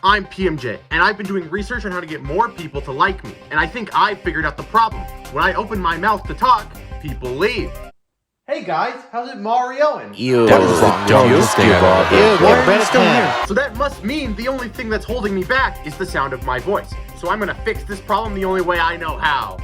I'm PMJ, and I've been doing research on how to get more people to like me, and I think I've figured out the problem. When I open my mouth to talk, people leave. Hey guys, how's it Marioing? Ew. That was the dumbest thing I've ever Ew, get rid of him. So that must mean the only thing that's holding me back is the sound of my voice. So I'm gonna fix this problem the only way I know how.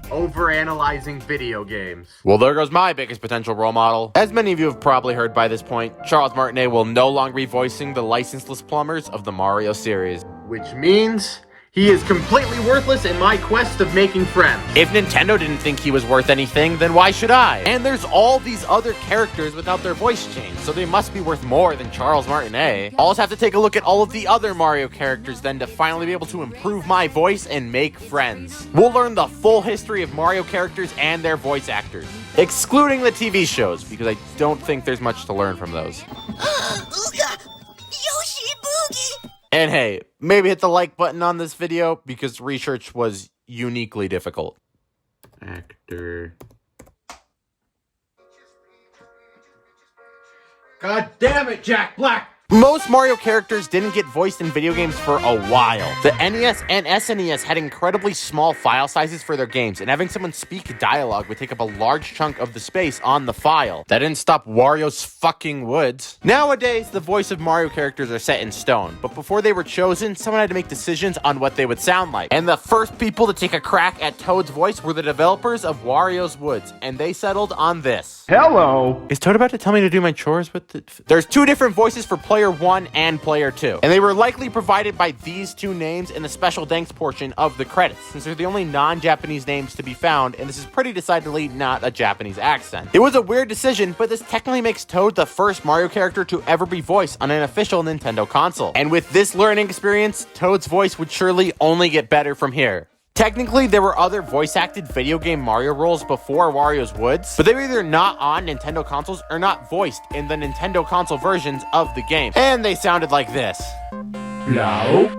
Overanalyzing video games. Well, there goes my biggest potential role model. As many of you have probably heard by this point, Charles Martinet will no longer be voicing the licenseless plumbers of the Mario series. Which means he is completely worthless in my quest of making friends. If Nintendo didn't think he was worth anything, then why should I? And there's all these other characters without their voice changed, so they must be worth more than Charles Martinet. I'll just have to take a look at all of the other Mario characters then to finally be able to improve my voice and make friends. We'll learn the full history of Mario characters and their voice actors, excluding the TV shows, because I don't think there's much to learn from those. Ooga! Yoshi Boogie! And hey, maybe hit the like button on this video because research was uniquely difficult. Actor. God damn it, Jack Black! Most Mario characters didn't get voiced in video games for a while. The NES and SNES had incredibly small file sizes for their games, and having someone speak dialogue would take up a large chunk of the space on the file. That didn't stop Wario's fucking woods. Nowadays, the voice of Mario characters are set in stone, but before they were chosen, someone had to make decisions on what they would sound like. And the first people to take a crack at Toad's voice were the developers of Wario's Woods, and they settled on this. Hello! Is Toad about to tell me to do my chores with the... There's two different voices for Player 1 and Player 2. And they were likely provided by these two names in the special thanks portion of the credits, since they're the only non-Japanese names to be found, and this is pretty decidedly not a Japanese accent. It was a weird decision, but this technically makes Toad the first Mario character to ever be voiced on an official Nintendo console. And with this learning experience, Toad's voice would surely only get better from here. Technically, there were other voice-acted video game Mario roles before Wario's Woods, but they were either not on Nintendo consoles or not voiced in the Nintendo console versions of the game. And they sounded like this. No.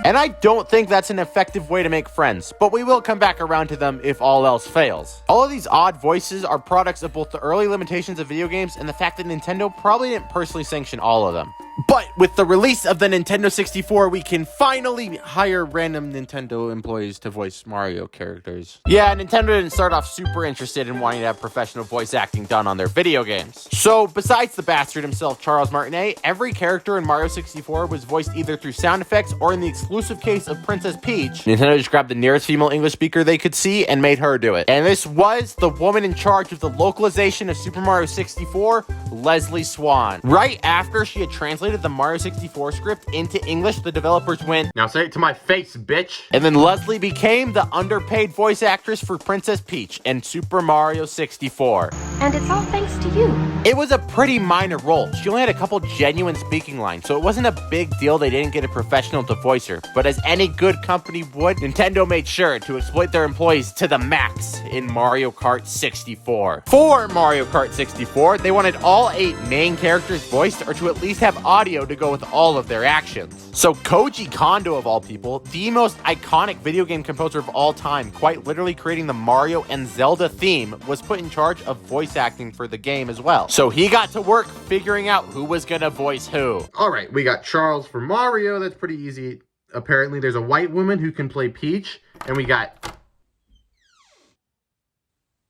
And I don't think that's an effective way to make friends, but we will come back around to them if all else fails. All of these odd voices are products of both the early limitations of video games and the fact that Nintendo probably didn't personally sanction all of them. But with the release of the Nintendo 64, we can finally hire random Nintendo employees to voice Mario characters. Yeah, Nintendo didn't start off super interested in wanting to have professional voice acting done on their video games. So, besides the bastard himself, Charles Martinet, every character in Mario 64 was voiced either through sound effects or in the exclusive case of Princess Peach. Nintendo just grabbed the nearest female English speaker they could see and made her do it. And this was the woman in charge of the localization of Super Mario 64, Leslie Swan. Right after she had translated the Mario 64 script into English, the developers went, Now say it to my face, bitch. and then Leslie became the underpaid voice actress for Princess Peach in Super Mario 64. And it's all thanks to you. It was a pretty minor role. She only had a couple genuine speaking lines, so it wasn't a big deal they didn't get a professional to voice her. But as any good company would, Nintendo made sure to exploit their employees to the max in Mario Kart 64. For Mario Kart 64, they wanted all 8 main characters voiced or to at least have audio to go with all of their actions. So Koji Kondo, of all people, the most iconic video game composer of all time, quite literally creating the Mario and Zelda theme, was put in charge of voice acting for the game as well. So he got to work figuring out who was gonna voice who. Alright, we got Charles for Mario, that's pretty easy. Apparently there's a white woman who can play Peach, and we got...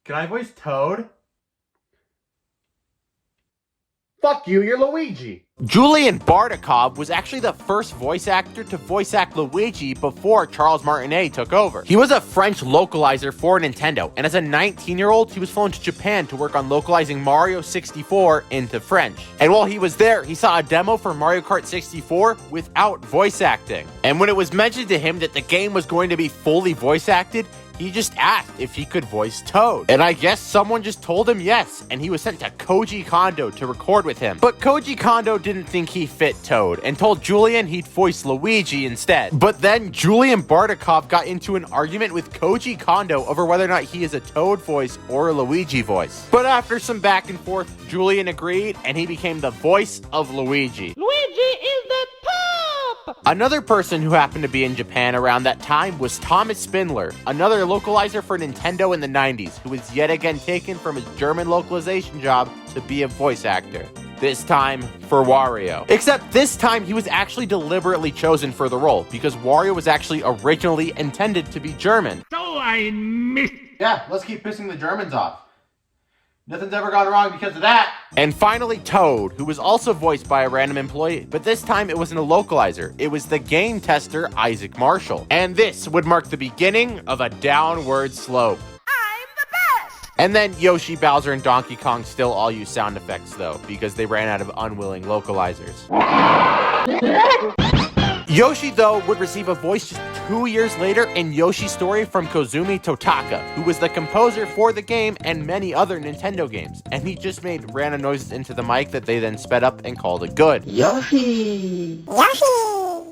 Can I voice Toad? Fuck you, you're Luigi! Julian Bardakov was actually the first voice actor to voice act Luigi before Charles Martinet took over. He was a French localizer for Nintendo, and as a 19-year-old, he was flown to Japan to work on localizing Mario 64 into French. And while he was there, he saw a demo for Mario Kart 64 without voice acting. And when it was mentioned to him that the game was going to be fully voice acted, he just asked if he could voice Toad. And I guess someone just told him yes, and he was sent to Koji Kondo to record with him. But Koji Kondo didn't think he fit Toad, and told Julian he'd voice Luigi instead. But then Julian Bardakov got into an argument with Koji Kondo over whether or not he is a Toad voice or a Luigi voice. But after some back and forth, Julian agreed, and he became the voice of Luigi. Luigi is the top! Another person who happened to be in Japan around that time was Thomas Spindler, another localizer for Nintendo in the 90s, who was yet again taken from his German localization job to be a voice actor. this time for Wario. Except this time he was actually deliberately chosen for the role because Wario was actually originally intended to be German. So I missed. Yeah, let's keep pissing the Germans off. Nothing's ever gone wrong because of that. And finally, Toad, who was also voiced by a random employee, but this time it wasn't a localizer. It was the game tester, Isaac Marshall. And this would mark the beginning of a downward slope. I'm the best! And then Yoshi, Bowser, and Donkey Kong still all use sound effects, though, because they ran out of unwilling localizers. Yoshi, though, would receive a voice just 2 years later in Yoshi's Story from Kozumi Totaka, who was the composer for the game and many other Nintendo games. And he just made random noises into the mic that they then sped up and called it good. Yoshi!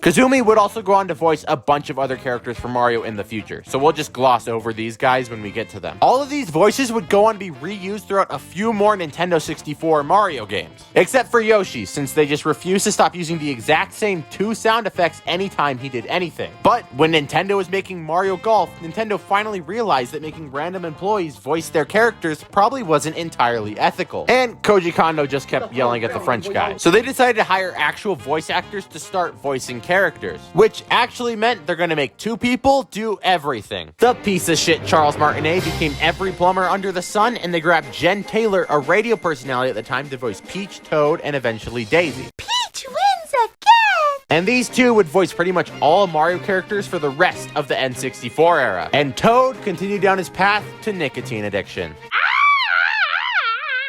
Kazumi would also go on to voice a bunch of other characters for Mario in the future, so we'll just gloss over these guys when we get to them. All of these voices would go on to be reused throughout a few more Nintendo 64 Mario games. Except for Yoshi, since they just refused to stop using the exact same 2 sound effects anytime he did anything. But when Nintendo was making Mario Golf, Nintendo finally realized that making random employees voice their characters probably wasn't entirely ethical. And Koji Kondo just kept yelling at the French guy. So they decided to hire actual voice actors to start voicing characters, which actually meant they're gonna make 2 people do everything. The piece of shit Charles Martinet became every plumber under the sun, and they grabbed Jen Taylor, a radio personality at the time, to voice Peach, Toad, and eventually Daisy. Peach wins again! And these 2 would voice pretty much all Mario characters for the rest of the N64 era. And Toad continued down his path to nicotine addiction.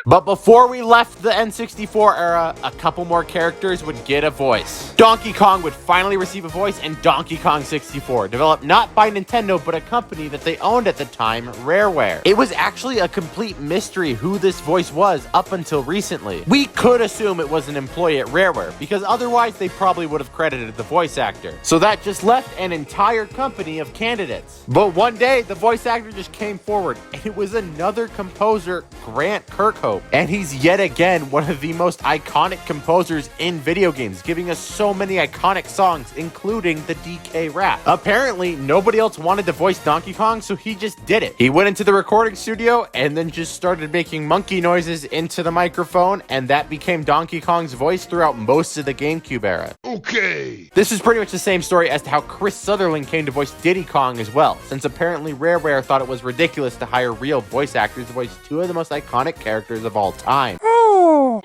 But before we left the N64 era, a couple more characters would get a voice. Donkey Kong would finally receive a voice in Donkey Kong 64, developed not by Nintendo, but a company that they owned at the time, Rareware. It was actually a complete mystery who this voice was up until recently. We could assume it was an employee at Rareware, because otherwise they probably would have credited the voice actor. So that just left an entire company of candidates. But one day, the voice actor just came forward, and it was another composer, Grant Kirkhope. And he's yet again one of the most iconic composers in video games, giving us so many iconic songs, including the DK rap. Apparently, nobody else wanted to voice Donkey Kong, so he just did it. He went into the recording studio and then just started making monkey noises into the microphone, and that became Donkey Kong's voice throughout most of the GameCube era. Okay. This is pretty much the same story as to how Chris Sutherland came to voice Diddy Kong as well, since apparently Rareware thought it was ridiculous to hire real voice actors to voice 2 of the most iconic characters of all time.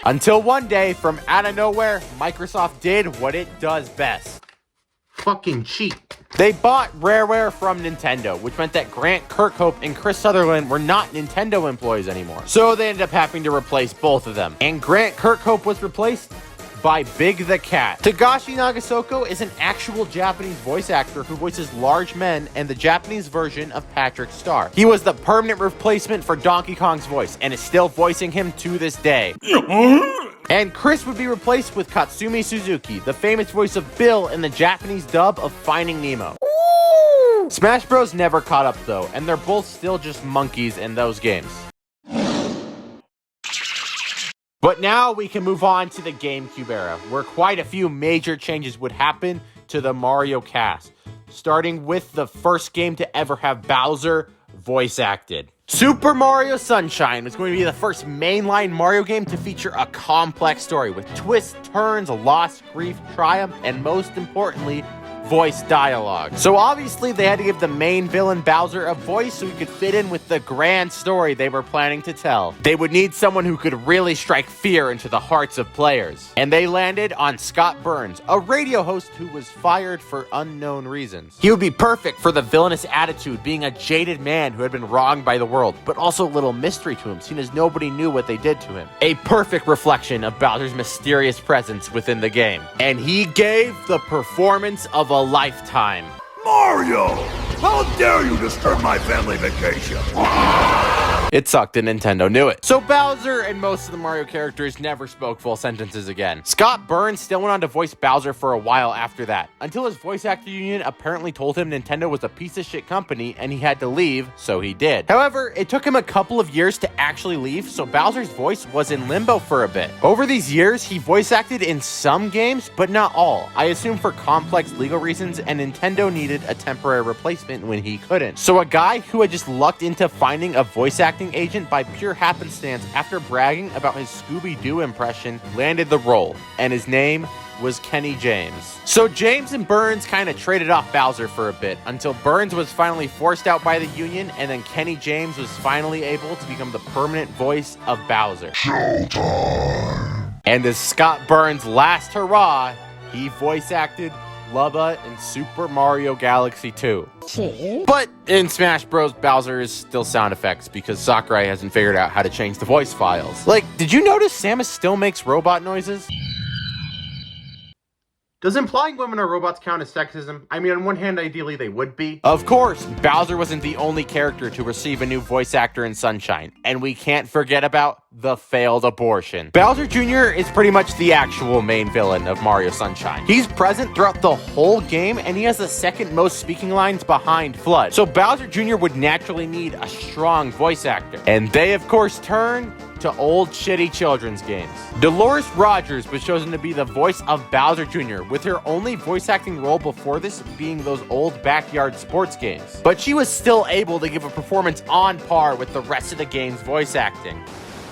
Until one day, from out of nowhere, Microsoft did what it does best. Fucking cheat. They bought Rareware from Nintendo, which meant that Grant Kirkhope and Chris Sutherland were not Nintendo employees anymore. So they ended up having to replace both of them. And Grant Kirkhope was replaced by Big the Cat. Tagashi Nagasoko is an actual Japanese voice actor who voices large men and the Japanese version of Patrick Star. He was the permanent replacement for Donkey Kong's voice and is still voicing him to this day. And Chris would be replaced with Katsumi Suzuki, the famous voice of Bill in the Japanese dub of Finding Nemo. Smash Bros never caught up though, and they're both still just monkeys in those games. But now we can move on to the GameCube era, where quite a few major changes would happen to the Mario cast, starting with the first game to ever have Bowser voice acted. Super Mario Sunshine was going to be the first mainline Mario game to feature a complex story with twists, turns, loss, grief, triumph, and most importantly, voice dialogue. So obviously they had to give the main villain Bowser a voice so he could fit in with the grand story they were planning to tell. They would need someone who could really strike fear into the hearts of players. And they landed on Scott Burns, a radio host who was fired for unknown reasons. He would be perfect for the villainous attitude, being a jaded man who had been wronged by the world, but also a little mystery to him, seeing as nobody knew what they did to him. A perfect reflection of Bowser's mysterious presence within the game. And he gave the performance of a lifetime. Mario! How dare you disturb my family vacation? It sucked and Nintendo knew it. So Bowser and most of the Mario characters never spoke full sentences again. Scott Burns still went on to voice Bowser for a while after that, until his voice actor union apparently told him Nintendo was a piece of shit company and he had to leave, so he did. However, it took him a couple of years to actually leave, so Bowser's voice was in limbo for a bit. Over these years, he voice acted in some games, but not all. I assume for complex legal reasons, and Nintendo needed a temporary replacement when he couldn't. So a guy who had just lucked into finding a voice actor acting agent by pure happenstance after bragging about his Scooby-Doo impression, landed the role, and his name was Kenny James. So James and Burns kind of traded off Bowser for a bit until Burns was finally forced out by the union, and then Kenny James was finally able to become the permanent voice of Bowser. Showtime! And as Scott Burns' last hurrah, he voice acted Lubba in Super Mario Galaxy 2. But in Smash Bros, Bowser is still sound effects because Sakurai hasn't figured out how to change the voice files. Like, did you notice Samus still makes robot noises? Does implying women are robots count as sexism? I mean, on one hand, ideally they would be. Of course, Bowser wasn't the only character to receive a new voice actor in Sunshine, and we can't forget about the failed abortion. Bowser Jr. is pretty much the actual main villain of Mario Sunshine. He's present throughout the whole game, and he has the second most speaking lines behind Flood. So Bowser Jr. would naturally need a strong voice actor. And they, of course, turn to old shitty children's games. Dolores Rogers was chosen to be the voice of Bowser Jr., with her only voice acting role before this being those old backyard sports games. But she was still able to give a performance on par with the rest of the game's voice acting.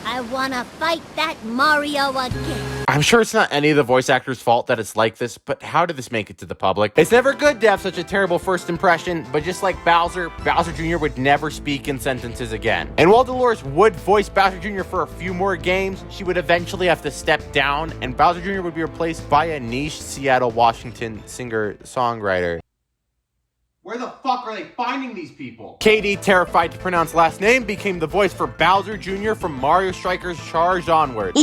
I wanna fight that Mario again. I'm sure it's not any of the voice actors' fault that it's like this, but how did this make it to the public? It's never good to have such a terrible first impression, but just like Bowser, Bowser Jr. would never speak in sentences again. And while Dolores would voice Bowser Jr. for a few more games, she would eventually have to step down, and Bowser Jr. would be replaced by a niche Seattle, Washington singer-songwriter. Where the fuck are they finding these people? Katie, terrified to pronounce last name, became the voice for Bowser Jr. from Mario Strikers Charged Onward.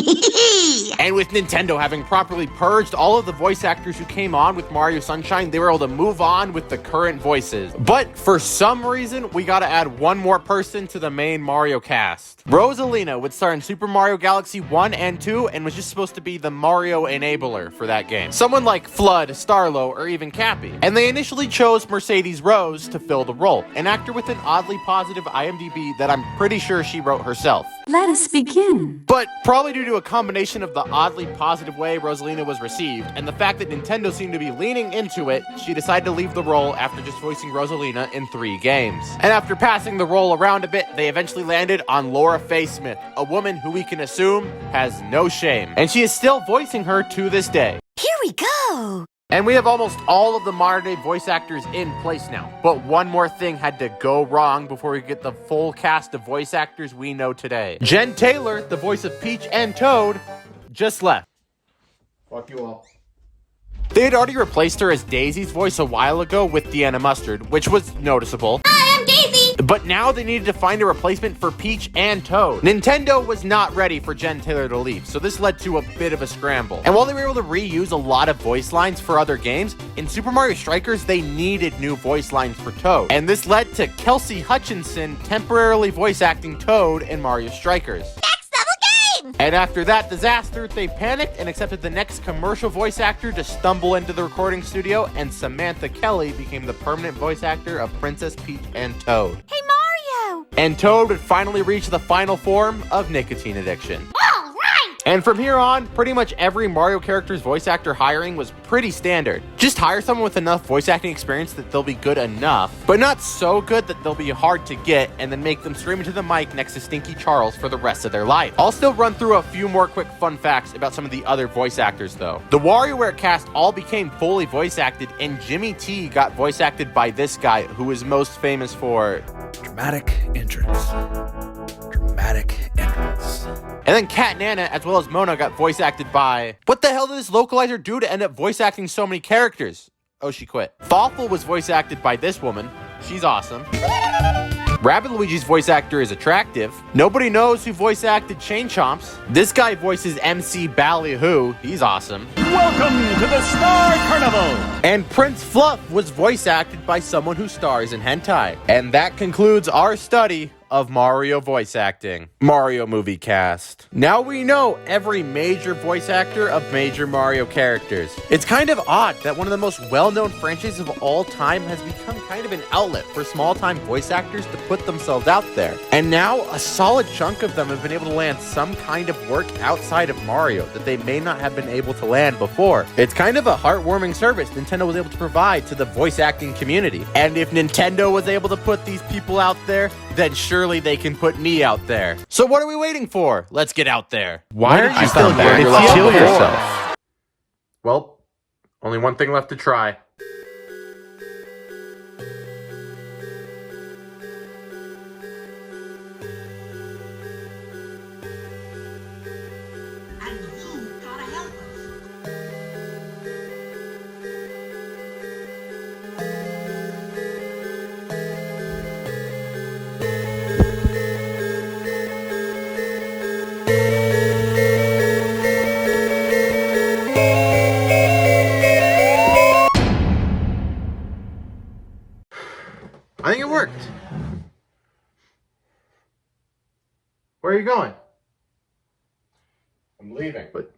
And with Nintendo having properly purged all of the voice actors who came on with Mario Sunshine, they were able to move on with the current voices. But for some reason, we gotta add one more person to the main Mario cast. Rosalina would star in Super Mario Galaxy 1 and 2 and was just supposed to be the Mario enabler for that game. Someone like Flood, Starlo, or even Cappy. And they initially chose Mercedes Rose to fill the role, an actor with an oddly positive IMDb that I'm pretty sure she wrote herself. Let us begin. But probably due to a combination of the oddly positive way Rosalina was received and the fact that Nintendo seemed to be leaning into it, she decided to leave the role after just voicing Rosalina in 3 games. And after passing the role around a bit, they eventually landed on Laura Faye Smith, a woman who we can assume has no shame. And she is still voicing her to this day. Here we go. And we have almost all of the modern-day voice actors in place now. But one more thing had to go wrong before we get the full cast of voice actors we know today. Jen Taylor, the voice of Peach and Toad, just left. Fuck you all. They had already replaced her as Daisy's voice a while ago with Deanna Mustard, which was noticeable. Hi, I'm Daisy. But now they needed to find a replacement for Peach and Toad. Nintendo was not ready for Jen Taylor to leave, so this led to a bit of a scramble. And while they were able to reuse a lot of voice lines for other games, in Super Mario Strikers, they needed new voice lines for Toad. And this led to Kelsey Hutchinson temporarily voice acting Toad in Mario Strikers. Next double game. And after that disaster, they panicked and accepted the next commercial voice actor to stumble into the recording studio, and Samantha Kelly became the permanent voice actor of Princess Peach and Toad. Hey, Mario. And Toad would finally reach the final form of nicotine addiction. All right. And from here on, pretty much every Mario character's voice actor hiring was pretty standard. Just hire someone with enough voice acting experience that they'll be good enough, but not so good that they'll be hard to get, and then make them scream into the mic next to Stinky Charles for the rest of their life. I'll still run through a few more quick fun facts about some of the other voice actors though. The WarioWare cast all became fully voice acted, and Jimmy T got voice acted by this guy, who is most famous for dramatic entrance. Dramatic entrance. And then Cat Nana, as well as Mona, got voice acted by... What the hell did this localizer do to end up voice acting so many characters? Oh, she quit. Fawful was voice acted by this woman. She's awesome. Rabbit Luigi's voice actor is attractive. Nobody knows who voice acted Chain Chomps. This guy voices MC Ballyhoo. He's awesome. Welcome to the Star Carnival! And Prince Fluff was voice acted by someone who stars in hentai. And that concludes our study of Mario voice acting. Mario movie cast. Now we know every major voice actor of major Mario characters. It's kind of odd that one of the most well-known franchises of all time has become kind of an outlet for small-time voice actors to put themselves out there. And now a solid chunk of them have been able to land some kind of work outside of Mario that they may not have been able to land before. It's kind of a heartwarming service Nintendo was able to provide to the voice acting community. And if Nintendo was able to put these people out there, then surely they can put me out there. So what are we waiting for? Let's get out there. Why are you still here? here? Let's Kill kill yourself. Well, only one thing left to try. And you gotta help us. I think it worked. Where are you going? I'm leaving. But